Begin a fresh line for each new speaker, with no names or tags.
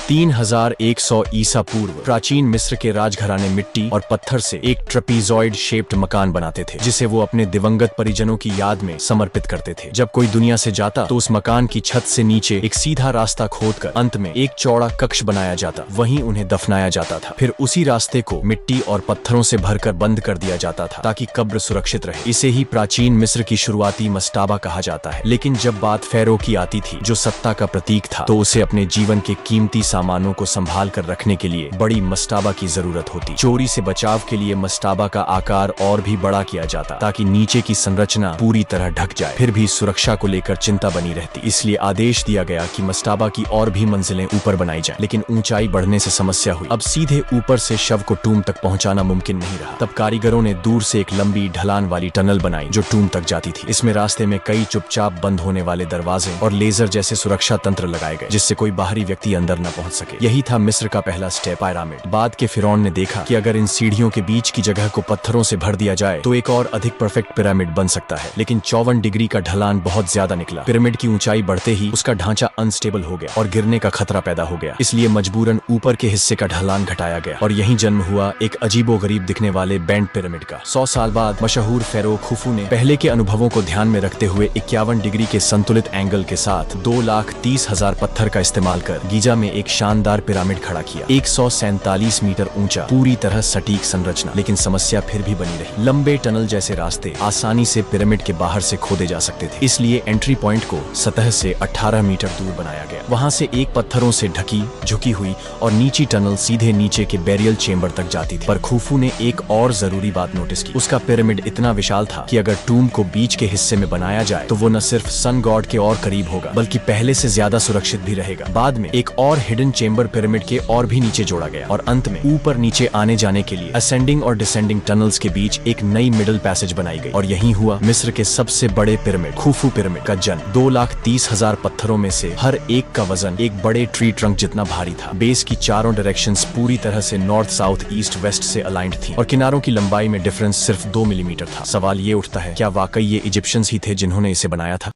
3100 ईसा पूर्व प्राचीन मिस्र के राजघराने मिट्टी और पत्थर से एक ट्रपीजॉइड शेप्ड मकान बनाते थे, जिसे वो अपने दिवंगत परिजनों की याद में समर्पित करते थे। जब कोई दुनिया से जाता तो उस मकान की छत से नीचे एक सीधा रास्ता खोदकर अंत में एक चौड़ा कक्ष बनाया जाता, वहीं उन्हें दफनाया जाता था। फिर उसी रास्ते को मिट्टी और पत्थरों से भरकर बंद कर दिया जाता था ताकि कब्र सुरक्षित रहे। इसे ही प्राचीन मिस्र की शुरुआती मस्ताबा कहा जाता है। लेकिन जब बात फेरो की आती थी, जो सत्ता का प्रतीक था, तो उसे अपने जीवन के कीमती सामानों को संभाल कर रखने के लिए बड़ी मस्ताबा की जरूरत होती। चोरी से बचाव के लिए मस्ताबा का आकार और भी बड़ा किया जाता ताकि नीचे की संरचना पूरी तरह ढक जाए। फिर भी सुरक्षा को लेकर चिंता बनी रहती, इसलिए आदेश दिया गया कि मस्ताबा की और भी मंजिलें ऊपर बनाई जाएं। लेकिन ऊंचाई बढ़ने से समस्या हुई। अब सीधे ऊपर से शव को टूम तक पहुंचाना मुमकिन नहीं रहा। तब कारीगरों ने दूर से एक लंबी ढलान वाली टनल बनाई जो टूम तक जाती थी। इसमें रास्ते में कई चुपचाप बंद होने वाले दरवाजे और लेजर जैसे सुरक्षा तंत्र लगाए गए, जिससे कोई बाहरी व्यक्ति अंदर न पहुंच सके। यही था मिस्र का पहला स्टेप, पिरामिड। बाद के फिरौन ने देखा कि अगर इन सीढ़ियों के बीच की जगह को पत्थरों से भर दिया जाए तो एक और अधिक परफेक्ट पिरामिड बन सकता है। लेकिन 54 डिग्री का ढलान बहुत ज्यादा निकला। पिरामिड की ऊंचाई बढ़ते ही उसका ढांचा अनस्टेबल हो गया और गिरने का खतरा पैदा हो गया। इसलिए मजबूरन ऊपर के हिस्से का ढलान घटाया गया और यहीं जन्म हुआ एक अजीबोगरीब दिखने वाले बैंड पिरामिड का। 100 साल बाद मशहूर फेरो खुफू ने पहले के अनुभवों को ध्यान में रखते हुए 51 डिग्री के संतुलित एंगल के साथ 2,30,000 पत्थर का इस्तेमाल कर गीजा में एक शानदार पिरामिड खड़ा किया। 147 मीटर ऊंचा, पूरी तरह सटीक संरचना। लेकिन समस्या फिर भी बनी रही। लंबे टनल जैसे रास्ते आसानी से पिरामिड के बाहर से खोदे जा सकते थे, इसलिए एंट्री पॉइंट को सतह से 18 मीटर दूर बनाया गया। वहां से एक पत्थरों से ढकी, झुकी हुई और नीची टनल सीधे नीचे के बैरियल चेंबर तक जाती थी। पर खुफू ने एक और जरूरी बात नोटिस की। उसका पिरामिड इतना विशाल था कि अगर टूम को बीच के हिस्से में बनाया जाए तो वो न सिर्फ सन गॉड के और करीब होगा, बल्कि पहले से ज्यादा सुरक्षित भी रहेगा। बाद में एक और हिडन चेंबर पिरामिड के और भी नीचे जोड़ा गया और अंत में ऊपर नीचे आने जाने के लिए असेंडिंग और डिसेंडिंग टनल्स के बीच एक नई मिडिल पैसेज बनाई गई। और यही हुआ मिस्र के सबसे बड़े पिरामिड, खुफू पिरामिड का जन्म। 2,30,000 पत्थरों में से हर एक का वजन एक बड़े ट्री ट्रंक जितना भारी था। बेस की चारों डायरेक्शंस पूरी तरह से नॉर्थ, साउथ, ईस्ट, वेस्ट से अलाइंड थी और किनारों की लंबाई में डिफरेंस सिर्फ 2 मिलीमीटर था। सवाल ये उठता है, क्या वाकई ये इजिप्शियंस ही थे जिन्होंने इसे बनाया था?